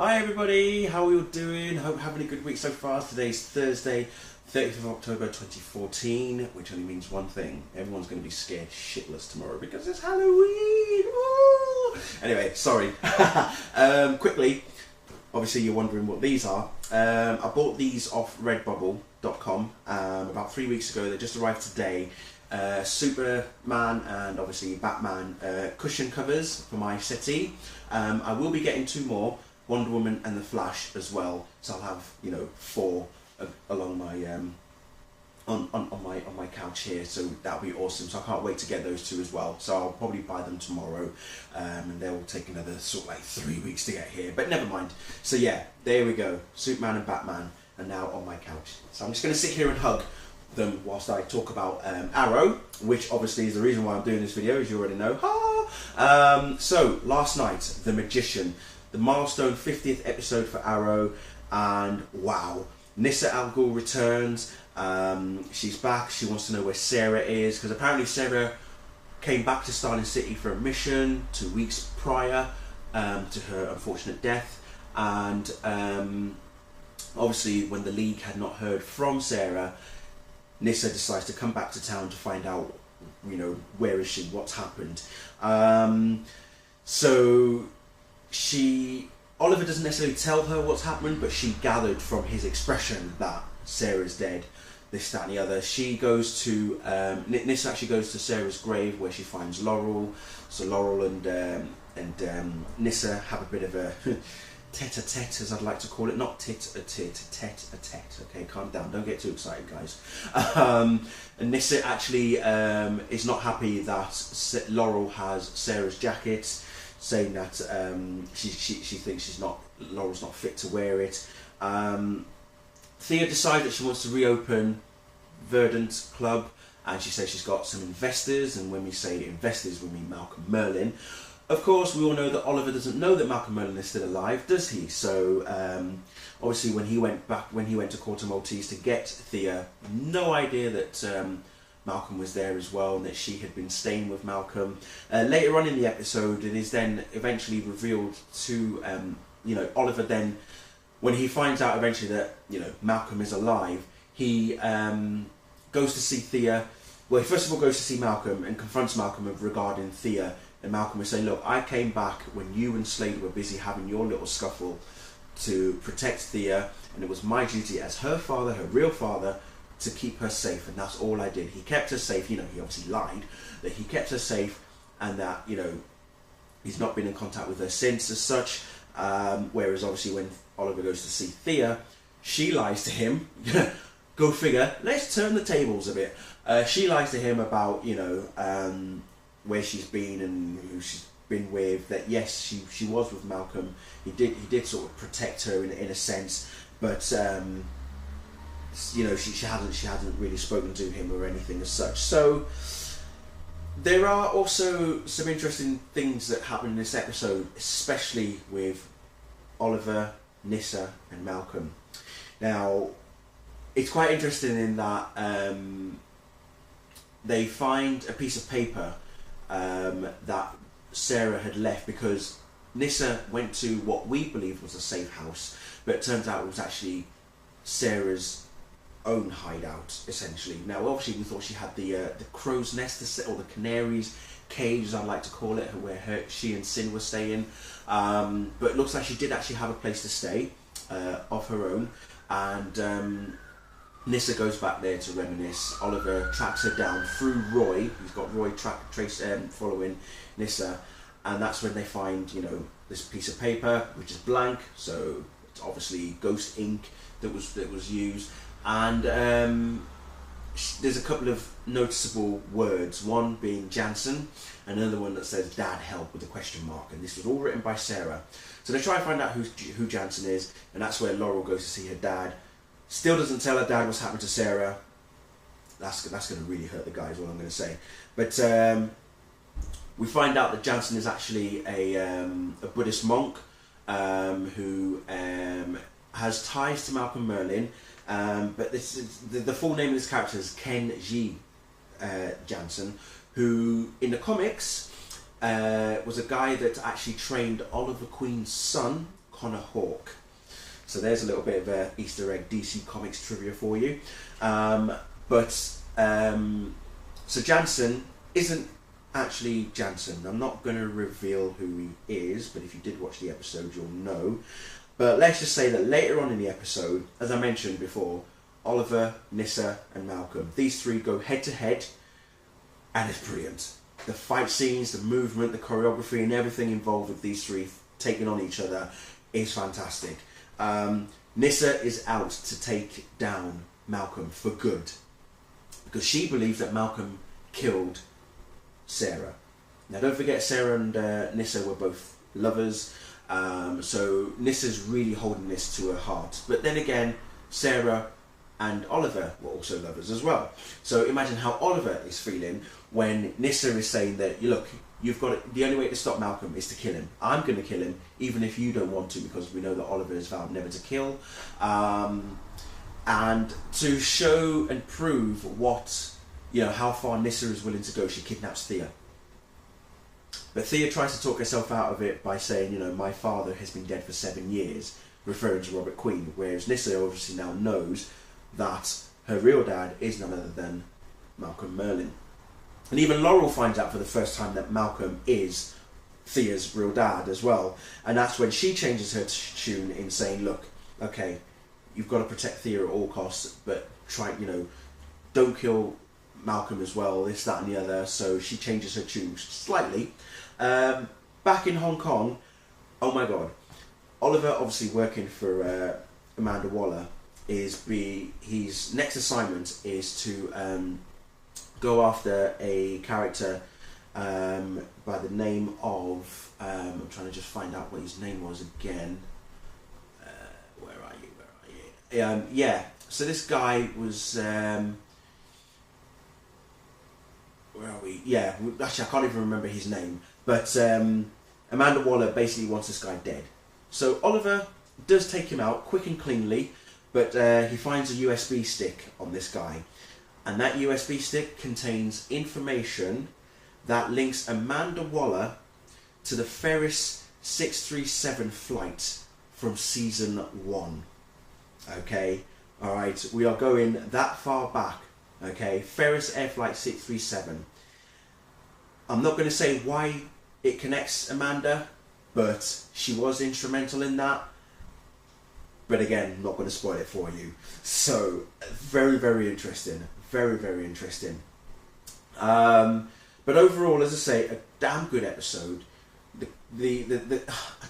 Hi everybody, how are you all doing? Hope having a good week so far. Today's Thursday, 30th of October 2014, which only means one thing. Everyone's going to be scared shitless tomorrow because it's Halloween! Woo! Anyway, sorry. Quickly, obviously you're wondering what these are. I bought these off redbubble.com about 3 weeks ago. They just arrived today. Superman and obviously Batman cushion covers for my settee. I will be getting two more, Wonder Woman and the Flash as well. So I'll have, you know, four along my on my couch here. So that'll be awesome. So I can't wait to get those two as well. So I'll probably buy them tomorrow, and they'll take another sort of like 3 weeks to get here. But never mind. So yeah, there we go. Superman and Batman are now on my couch. So I'm just going to sit here and hug them whilst I talk about Arrow, which obviously is the reason why I'm doing this video, as you already know. So last night, The Magician, the milestone 50th episode for Arrow, and wow, Nyssa Al Ghul returns. She's back. She wants to know where Sarah is, because apparently Sarah came back to Starling City for a mission 2 weeks prior to her unfortunate death, and obviously when the League had not heard from Sarah, Nyssa decides to come back to town to find out, you know, where is she, what's happened. So Oliver doesn't necessarily tell her what's happened, but she gathered from his expression that Sarah's dead, this, that and the other. She goes to, Nyssa actually goes to Sarah's grave where she finds Laurel. So Laurel and Nyssa have a bit of a tete-a-tete, as I'd like to call it, not tit-a-tit, tete-a-tete. Okay, calm down, don't get too excited, guys. And Nyssa actually is not happy that Laurel has Sarah's jacket, saying that she thinks Laurel's not fit to wear it. Thea decides that she wants to reopen Verdant Club, and she says she's got some investors, and when we say investors, we mean Malcolm Merlyn. Of course, we all know that Oliver doesn't know that Malcolm Merlyn is still alive, does he? So, obviously, when he went to Corto Maltese to get Thea, no idea that Malcolm was there as well, and that she had been staying with Malcolm. Later on in the episode, it is then eventually revealed to, you know, Oliver then, when he finds out eventually that, you know, Malcolm is alive, he goes to see Thea. Well, he first of all goes to see Malcolm and confronts Malcolm regarding Thea. And Malcolm was saying, look, I came back when you and Slade were busy having your little scuffle to protect Thea, and it was my duty as her father, her real father, to keep her safe, and that's all I did. He kept her safe. You know, he obviously lied, that he kept her safe, and that, you know, he's not been in contact with her since as such. Whereas obviously when Oliver goes to see Thea, she lies to him. Go figure. Let's turn the tables a bit. She lies to him about, you know, where she's been and who she's been with. That yes, she was with Malcolm. He did sort of protect her in a sense, but you know, she hadn't really spoken to him or anything as such. So there are also some interesting things that happen in this episode, especially with Oliver, Nyssa and Malcolm. Now, it's quite interesting in that they find a piece of paper that Sarah had left, because Nyssa went to what we believe was a safe house, but it turns out it was actually Sarah's own hideout, essentially. Now, obviously, we thought she had the crow's nest, or the canary's cage, as I'd like to call it, where she and Sin were staying. But it looks like she did actually have a place to stay of her own, and Nyssa goes back there to reminisce. Oliver tracks her down through Roy. He's got Roy following Nyssa, and that's when they find, you know, this piece of paper which is blank. So it's obviously ghost ink that was used, and there's a couple of noticeable words. One being Jansen, and another one that says "Dad, help" with a question mark. And this was all written by Sarah. So they try and find out who Jansen is, and that's where Laurel goes to see her dad. Still doesn't tell her dad what's happened to Sarah. That's going to really hurt the guy, is what I'm going to say. But we find out that Jansen is actually a Buddhist monk who has ties to Malcolm Merlyn. But this is, the full name of this character is Ken G. Jansen, who in the comics was a guy that actually trained Oliver Queen's son, Connor Hawke. So there's a little bit of a Easter egg DC Comics trivia for you. So Jansen isn't actually Jansen. I'm not going to reveal who he is, but if you did watch the episode, you'll know. But let's just say that later on in the episode, as I mentioned before, Oliver, Nyssa and Malcolm, these three go head to head, and it's brilliant. The fight scenes, the movement, the choreography and everything involved with these three taking on each other is fantastic. Nyssa is out to take down Malcolm for good, because she believes that Malcolm killed Sarah. Now don't forget, Sarah and Nyssa were both lovers, so Nissa's really holding this to her heart. But then again, Sarah and Oliver were also lovers as well. So imagine how Oliver is feeling when Nyssa is saying that, look, you've got it, the only way to stop Malcolm is to kill him. I'm going to kill him, even if you don't want to, because we know that Oliver has vowed never to kill. And to show and prove what, how far Nyssa is willing to go, she kidnaps Thea. But Thea tries to talk herself out of it by saying, my father has been dead for 7 years, referring to Robert Queen, whereas Nyssa obviously now knows that her real dad is none other than Malcolm Merlyn. And even Laurel finds out for the first time that Malcolm is Thea's real dad as well. And that's when she changes her tune in saying, look, okay, you've got to protect Thea at all costs, but don't kill Malcolm as well, this, that and the other. So she changes her tune slightly. Back in Hong Kong, oh my god, Oliver, obviously working for Amanda Waller, his next assignment is to go after a character by the name of, I'm trying to just find out what his name was again. Where are you? Yeah, so this guy was, where are we? Yeah, actually I can't even remember his name, but Amanda Waller basically wants this guy dead. So Oliver does take him out quick and cleanly, but he finds a USB stick on this guy. And that USB stick contains information that links Amanda Waller to the Ferris 637 flight from season 1. Okay, alright, we are going that far back. Okay, Ferris Air Flight 637. I'm not going to say why it connects Amanda, but she was instrumental in that. But again, I'm not going to spoil it for you. So, very, very interesting. Very, very interesting. But overall, as I say, a damn good episode. I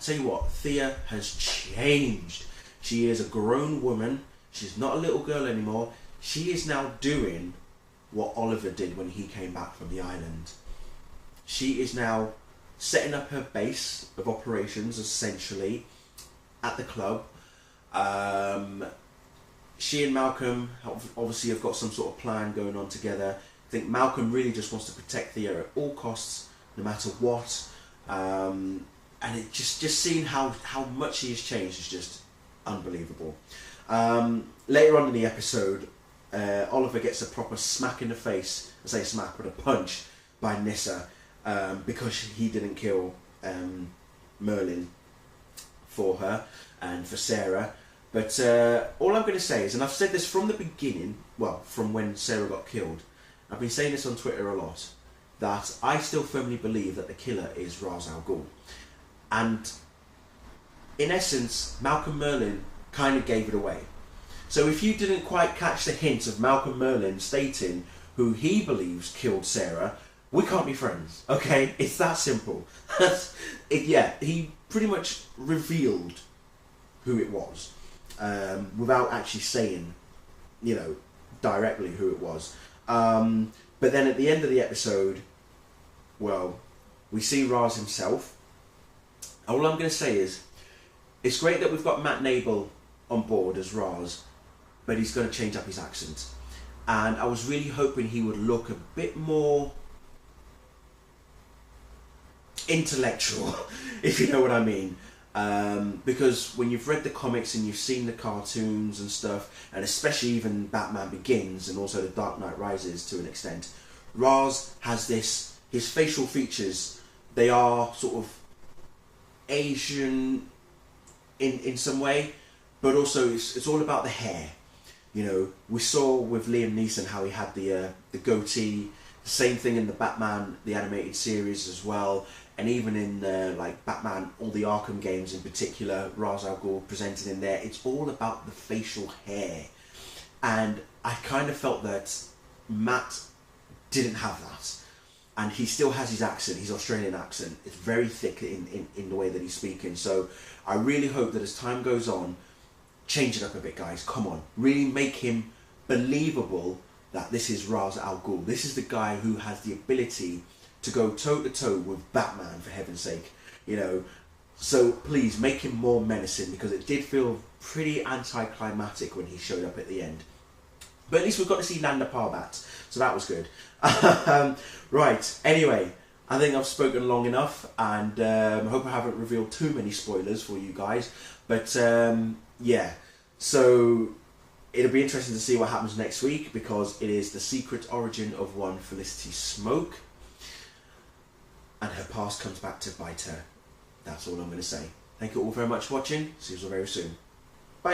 tell you what, Thea has changed. She is a grown woman. She's not a little girl anymore. She is now doing what Oliver did when he came back from the island. She is now setting up her base of operations, essentially, at the club. She and Malcolm obviously have got some sort of plan going on together. I think Malcolm really just wants to protect Thea at all costs, no matter what. And it just seeing how much he has changed is just unbelievable. Later on in the episode, Oliver gets a proper smack in the face, I say smack, but a punch by Nyssa, because he didn't kill Merlyn for her and for Sarah. But all I'm going to say is, and I've said this from the beginning, well, from when Sarah got killed, I've been saying this on Twitter a lot, that I still firmly believe that the killer is Ra's al Ghul. And in essence, Malcolm Merlyn kind of gave it away. So if you didn't quite catch the hint of Malcolm Merlyn stating who he believes killed Sarah, we can't be friends, okay? It's that simple. Yeah, he pretty much revealed who it was, without actually saying, directly who it was. But then at the end of the episode, well, we see Ra's himself. All I'm going to say is, it's great that we've got Matt Nable on board as Ra's, but he's going to change up his accent. And I was really hoping he would look a bit more intellectual, if you know what I mean. Because when you've read the comics and you've seen the cartoons and stuff, and especially even Batman Begins and also The Dark Knight Rises to an extent, Ra's has this, his facial features, they are sort of Asian in some way, but also it's all about the hair. You know, we saw with Liam Neeson how he had the goatee. The same thing in the Batman the animated series as well, and even in like Batman, all the Arkham games in particular, Ra's al Ghul presented in there. It's all about the facial hair, and I kind of felt that Matt didn't have that, and he still has his accent, his Australian accent. It's very thick in the way that he's speaking. So I really hope that as time goes on, change it up a bit, guys. Come on, really make him believable. That this is Ra's al Ghul. This is the guy who has the ability to go toe to toe with Batman, for heaven's sake. You know, so please make him more menacing, because it did feel pretty anticlimactic when he showed up at the end. But at least we've got to see Nanda Parbat, so that was good. Right. Anyway, I think I've spoken long enough, and I hope I haven't revealed too many spoilers for you guys. But yeah, so. It'll be interesting to see what happens next week, because it is the secret origin of one Felicity Smoke, and her past comes back to bite her. That's all I'm going to say. Thank you all very much for watching. See you all very soon.